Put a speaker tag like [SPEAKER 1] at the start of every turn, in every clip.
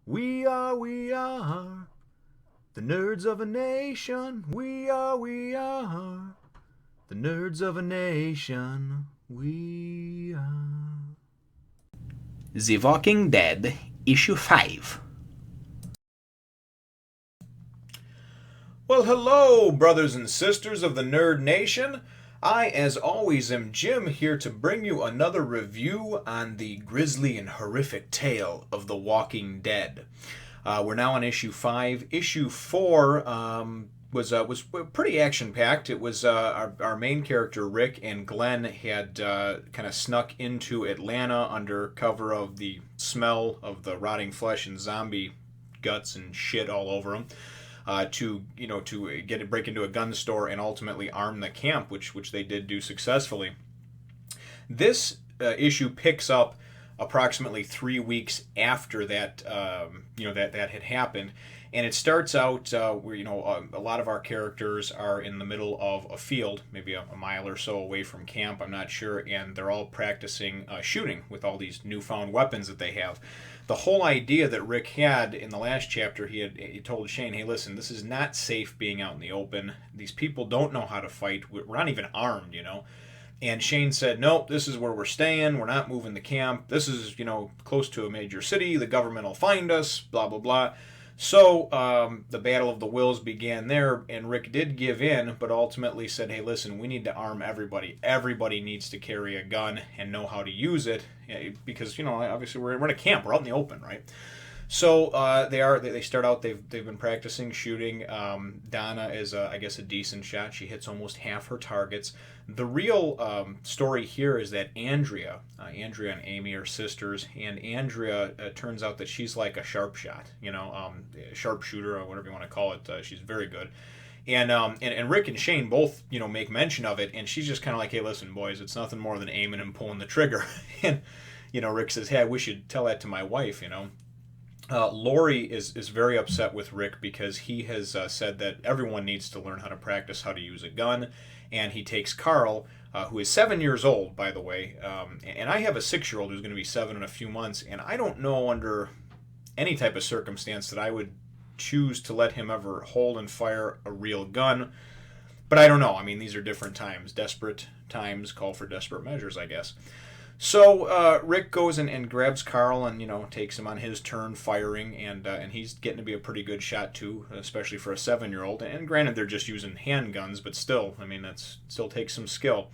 [SPEAKER 1] We are the nerds of a nation. We are the nerds of a nation. We are.
[SPEAKER 2] The Walking Dead, Issue 5.
[SPEAKER 1] Well, hello, brothers and sisters of the Nerd Nation. I, as always, am Jim, here to bring you another review on the grisly and horrific tale of The Walking Dead. We're now on issue 5. Issue 4 was pretty action-packed. It was our main character, Rick, and Glenn had kind of snuck into Atlanta under cover of the smell of the rotting flesh and zombie guts and shit all over them. To break into a gun store and ultimately arm the camp, which they did do successfully. This issue picks up approximately 3 weeks after that that had happened, and it starts out where a lot of our characters are in the middle of a field, maybe a mile or so away from camp, I'm not sure, and they're all practicing shooting with all these newfound weapons that they have. The whole idea that Rick had in the last chapter, he told Shane, hey, listen, this is not safe being out in the open. These people don't know how to fight. We're not even armed, And Shane said, nope, this is where we're staying. We're not moving the camp. This is, close to a major city. The government will find us, blah, blah, blah. So the Battle of the Wills began there, and Rick did give in, but ultimately said, hey, listen, we need to arm everybody. Everybody needs to carry a gun and know how to use it, because, obviously we're in a camp. We're out in the open, right? So they start out, they've been practicing shooting. Donna is, I guess, a decent shot. She hits almost half her targets. The real story here is that Andrea and Amy are sisters, and Andrea, turns out that she's like a sharp shot, sharpshooter or whatever you want to call it. She's very good. And Rick and Shane both, make mention of it, and she's just kind of like, hey, listen, boys, it's nothing more than aiming and pulling the trigger. And, Rick says, hey, I wish you'd tell that to my wife, Lori is very upset with Rick because he has said that everyone needs to learn how to practice how to use a gun, and he takes Carl, who is 7 years old, by the way, and I have a 6-year-old who's going to be 7 in a few months, and I don't know under any type of circumstance that I would choose to let him ever hold and fire a real gun, but I don't know. I mean, these are different times. Desperate times call for desperate measures, I guess. So Rick goes and grabs Carl and takes him on his turn firing, and he's getting to be a pretty good shot too, especially for a 7-year-old. And granted, they're just using handguns, but still, I mean, that still takes some skill.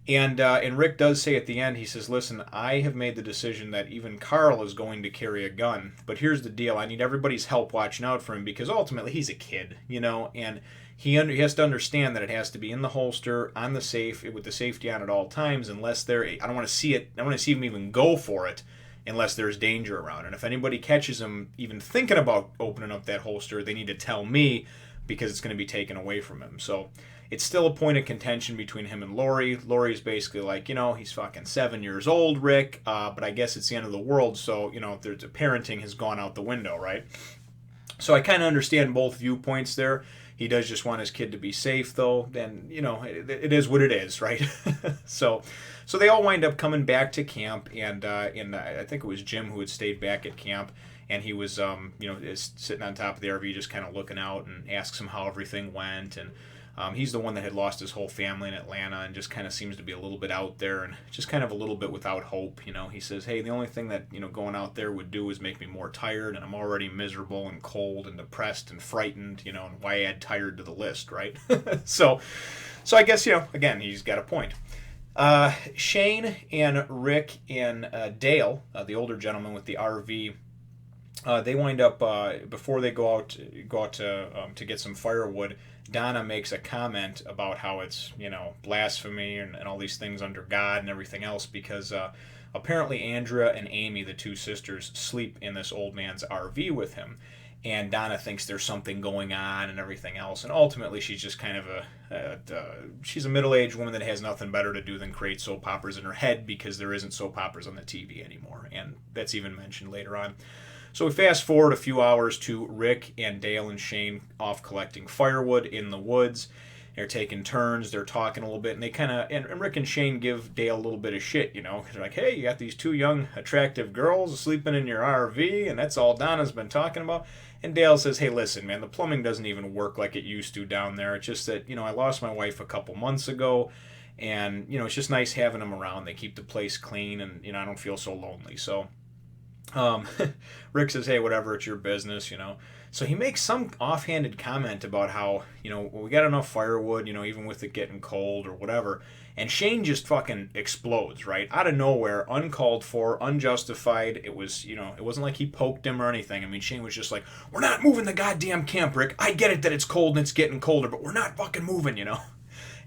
[SPEAKER 1] And Rick does say at the end, he says, listen, I have made the decision that even Carl is going to carry a gun, but here's the deal, I need everybody's help watching out for him, because ultimately he's a kid, and he has to understand that it has to be in the holster, on the safe, with the safety on at all times, unless I don't want to see it, I don't want to see him even go for it, unless there's danger around. And if anybody catches him even thinking about opening up that holster, they need to tell me, because it's going to be taken away from him. So it's still a point of contention between him and Lori. Lori's basically like, he's fucking 7 years old, Rick, but I guess it's the end of the world, so, there's parenting has gone out the window, right? So I kind of understand both viewpoints there. He does just want his kid to be safe, though. Then, it is what it is, right? So they all wind up coming back to camp, and I think it was Jim who had stayed back at camp, and he was, sitting on top of the RV just kind of looking out and asks him how everything went, and he's the one that had lost his whole family in Atlanta and just kind of seems to be a little bit out there and just kind of a little bit without hope. He says, hey, the only thing that, going out there would do is make me more tired, and I'm already miserable and cold and depressed and frightened, and why add tired to the list, right? So I guess, again, he's got a point. Shane and Rick and Dale, the older gentleman with the RV, they wind up, before they go out to get some firewood, Donna makes a comment about how it's, blasphemy and all these things under God and everything else, because apparently Andrea and Amy, the two sisters, sleep in this old man's RV with him. And Donna thinks there's something going on and everything else. And ultimately, she's just kind of she's a middle-aged woman that has nothing better to do than create soap operas in her head, because there isn't soap operas on the TV anymore. And that's even mentioned later on. So we fast forward a few hours to Rick and Dale and Shane off collecting firewood in the woods. They're taking turns. They're talking a little bit, and they kind of and Rick and Shane give Dale a little bit of shit, you know. They're like, "Hey, you got these two young, attractive girls sleeping in your RV, and that's all Donna's been talking about." And Dale says, "Hey, listen, man, the plumbing doesn't even work like it used to down there. It's just that, you know, I lost my wife a couple months ago, and, you know, it's just nice having them around. They keep the place clean, and, you know, I don't feel so lonely." So um, Rick says, "Hey, whatever, it's your business, you know." So he makes some offhanded comment about how, you know, well, we got enough firewood, you know, even with it getting cold or whatever. And Shane just fucking explodes, right? Out of nowhere, uncalled for, unjustified. It was, you know, it wasn't like he poked him or anything. I mean, Shane was just like, "We're not moving the goddamn camp, Rick. I get it that it's cold and it's getting colder, but we're not fucking moving, you know."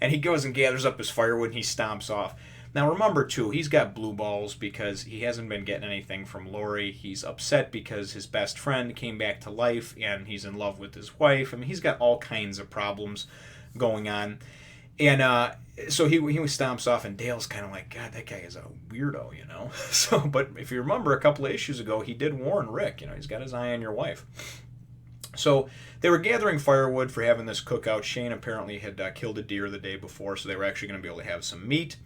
[SPEAKER 1] And he goes and gathers up his firewood and he stomps off. Now remember too, he's got blue balls because he hasn't been getting anything from Lori. He's upset because his best friend came back to life and he's in love with his wife. I mean, he's got all kinds of problems going on. And so he stomps off, and Dale's kind of like, "God, that guy is a weirdo, you know." So, but if you remember a couple of issues ago, he did warn Rick, you know, he's got his eye on your wife. So they were gathering firewood for having this cookout. Shane apparently had killed a deer the day before, so they were actually going to be able to have some meat.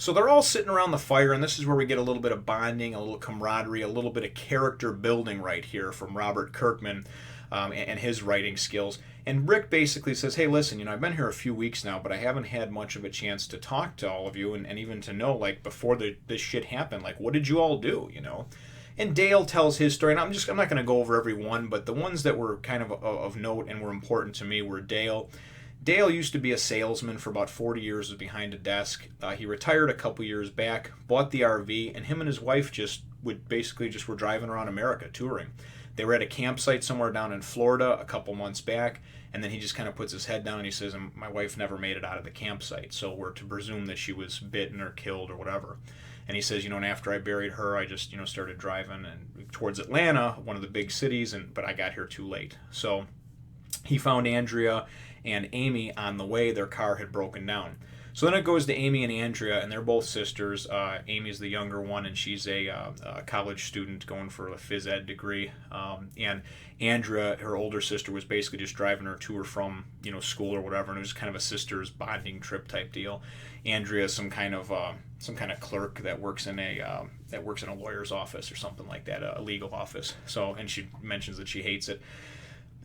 [SPEAKER 1] So they're all sitting around the fire, and this is where we get a little bit of bonding, a little camaraderie, a little bit of character building right here from Robert Kirkman and his writing skills. And Rick basically says, "Hey, listen, you know, I've been here a few weeks now, but I haven't had much of a chance to talk to all of you and even to know, like, before this shit happened, like, what did you all do, you know?" And Dale tells his story, and I'm not going to go over every one, but the ones that were kind of note and were important to me were Dale. Dale used to be a salesman for about 40 years, was behind a desk. He retired a couple years back, bought the RV, and him and his wife just were driving around America touring. They were at a campsite somewhere down in Florida a couple months back, and then he just kind of puts his head down and he says, "My wife never made it out of the campsite, so we're to presume that she was bitten or killed or whatever." And he says, "You know, and after I buried her, I just, you know, started driving and towards Atlanta, one of the big cities, but I got here too late." So he found Andrea and Amy on the way. Their car had broken down. So then it goes to Amy and Andrea, and they're both sisters. Amy's the younger one, and she's a college student going for a phys ed degree. And Andrea, her older sister, was basically just driving her to or from, you know, school or whatever, and it was kind of a sisters bonding trip type deal. Andrea, some kind of clerk that works in a lawyer's office or something like that, a legal office. So, and she mentions that she hates it.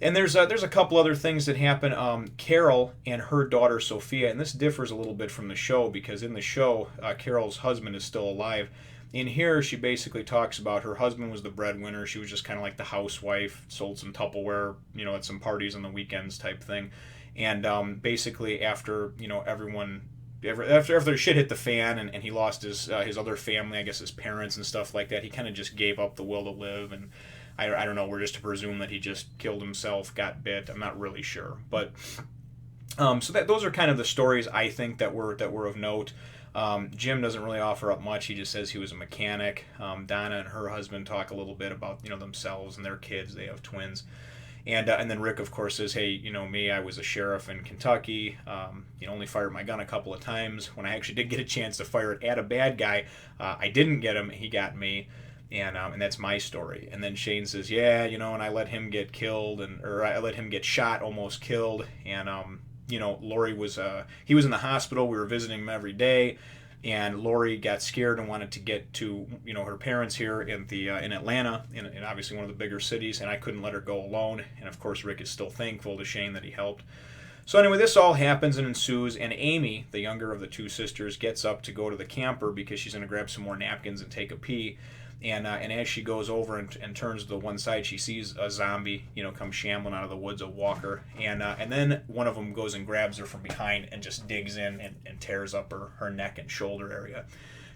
[SPEAKER 1] And there's a couple other things that happen. Carol and her daughter Sophia, and this differs a little bit from the show because in the show, Carol's husband is still alive. In here, she basically talks about her husband was the breadwinner. She was just kind of like the housewife, sold some Tupperware, you know, at some parties on the weekends type thing. And basically, after, you know, after their shit hit the fan and he lost his other family, I guess his parents and stuff like that, he kind of just gave up the will to live. And I don't know, we're just to presume that he just killed himself, got bit. I'm not really sure. But so those are kind of the stories I think that were of note. Jim doesn't really offer up much. He just says he was a mechanic. Donna and her husband talk a little bit about, you know, themselves and their kids. They have twins. And then Rick, of course, says, "Hey, you know me, I was a sheriff in Kentucky. You know, only fired my gun a couple of times. When I actually did get a chance to fire it at a bad guy, I didn't get him. He got me. And that's my story." And then Shane says, "Yeah, you know, and I let him get killed, or I let him get shot, almost killed. And you know, Lori he was in the hospital. We were visiting him every day, and Lori got scared and wanted to get to, you know, her parents here in Atlanta, in obviously one of the bigger cities, and I couldn't let her go alone." And of course, Rick is still thankful to Shane that he helped. So anyway, this all happens and ensues, and Amy, the younger of the two sisters, gets up to go to the camper because she's going to grab some more napkins and take a pee. And as she goes over and turns to the one side, she sees a zombie, you know, come shambling out of the woods, a walker. And then one of them goes and grabs her from behind and just digs in and tears up her neck and shoulder area.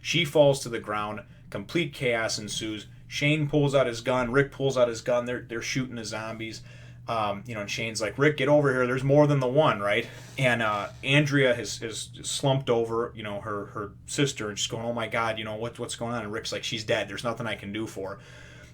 [SPEAKER 1] She falls to the ground. Complete chaos ensues. Shane pulls out his gun. Rick pulls out his gun. They're shooting the zombies. You know, and Shane's like, "Rick, get over here. There's more than the one, right?" And Andrea has slumped over, you know, her sister, and she's going, "Oh my God, you know, what's going on?" And Rick's like, "She's dead. There's nothing I can do for her."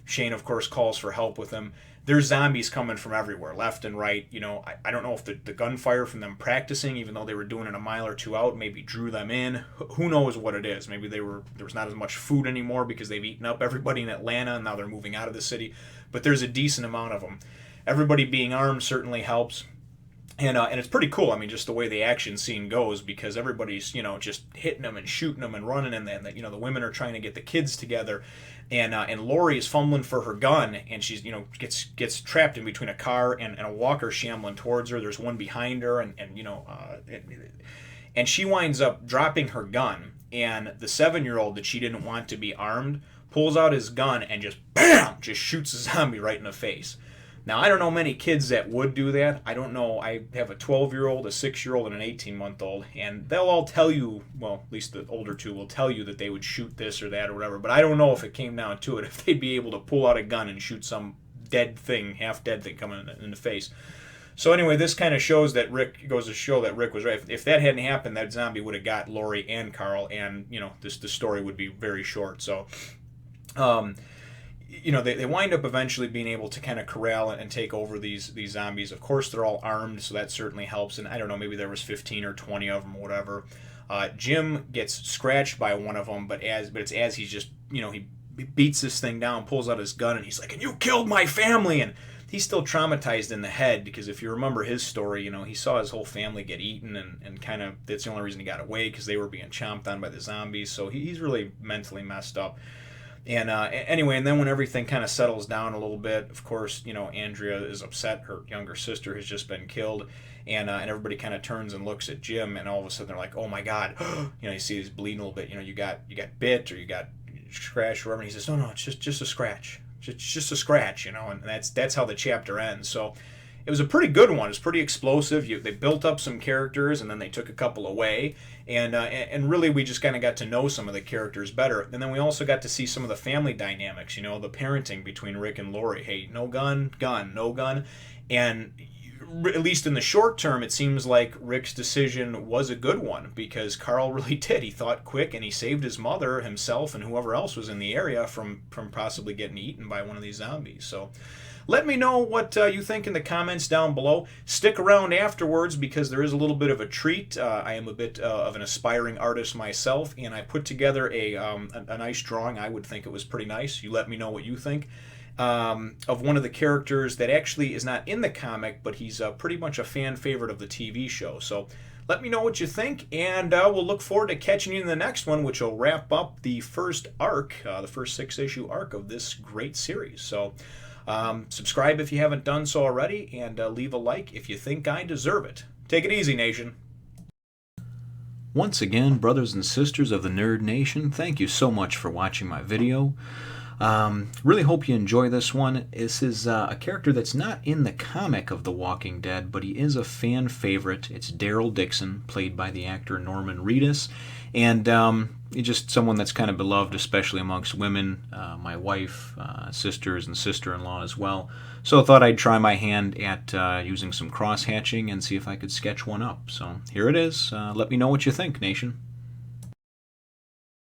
[SPEAKER 1] Shane, of course, calls for help with him. There's zombies coming from everywhere, left and right. You know, I don't know if the gunfire from them practicing, even though they were doing it a mile or two out, maybe drew them in. Who knows what it is? Maybe there was not as much food anymore because they've eaten up everybody in Atlanta and now they're moving out of the city. But there's a decent amount of them. Everybody being armed certainly helps. And it's pretty cool. I mean, just the way the action scene goes, because everybody's just hitting them and shooting them and running, and then the women are trying to get the kids together, and Lori is fumbling for her gun, and she's gets trapped in between a car and a walker shambling towards her. There's one behind her, and she winds up dropping her gun, and the 7-year-old that she didn't want to be armed pulls out his gun and just bam, just shoots a zombie right in the face. Now, I don't know many kids that would do that. I don't know. I have a 12-year-old, a 6-year-old, and an 18-month-old, and they'll all tell you, well, at least the older two will tell you that they would shoot this or that or whatever, but I don't know if it came down to it, if they'd be able to pull out a gun and shoot some dead thing, half-dead thing coming in the face. So anyway, this kind of goes to show that Rick was right. If that hadn't happened, that zombie would have got Lori and Carl, and, the story would be very short. So, they wind up eventually being able to kind of corral and take over these zombies. Of course, they're all armed, so that certainly helps. And I don't know, maybe there was 15 or 20 of them or whatever. Jim gets scratched by one of them, but it's as he's just, he beats this thing down, pulls out his gun, and he's like, "And you killed my family!" And he's still traumatized in the head, because if you remember his story, he saw his whole family get eaten, and kind of that's the only reason he got away, because they were being chomped on by the zombies. So he's really mentally messed up. And anyway, and then when everything kind of settles down a little bit, of course, Andrea is upset. Her younger sister has just been killed, and everybody kind of turns and looks at Jim, and all of a sudden they're like, "Oh my God!" You see he's bleeding a little bit. You got bit, or you got scratched or whatever. And he says, "No, it's just a scratch. It's just a scratch," and that's how the chapter ends. So it was a pretty good one. It's pretty explosive. They built up some characters, and then they took a couple away, and really we just kind of got to know some of the characters better. And then we also got to see some of the family dynamics. The parenting between Rick and Lori. Hey, no gun, no gun, and at least in the short term, it seems like Rick's decision was a good one, because Carl really did. He thought quick, and he saved his mother, himself, and whoever else was in the area from possibly getting eaten by one of these zombies. So let me know what you think in the comments down below. Stick around afterwards, because there is a little bit of a treat. I am a bit of an aspiring artist myself, and I put together a nice drawing. I would think it was pretty nice. You let me know what you think. Of one of the characters that actually is not in the comic, but he's pretty much a fan favorite of the TV show. So let me know what you think, and we'll look forward to catching you in the next one, which will wrap up the first arc, the first 6-issue arc of this great series. So subscribe if you haven't done so already, and leave a like if you think I deserve it. Take it easy, Nation.
[SPEAKER 2] Once again, brothers and sisters of the Nerd Nation, thank you so much for watching my video. Really hope you enjoy this one. This is a character that's not in the comic of The Walking Dead, but he is a fan favorite. It's Daryl Dixon, played by the actor Norman Reedus, and he's just someone that's kind of beloved, especially amongst women, my wife, sisters, and sister-in-law as well. So I thought I'd try my hand at using some cross-hatching and see if I could sketch one up. So here it is. Let me know what you think, Nation.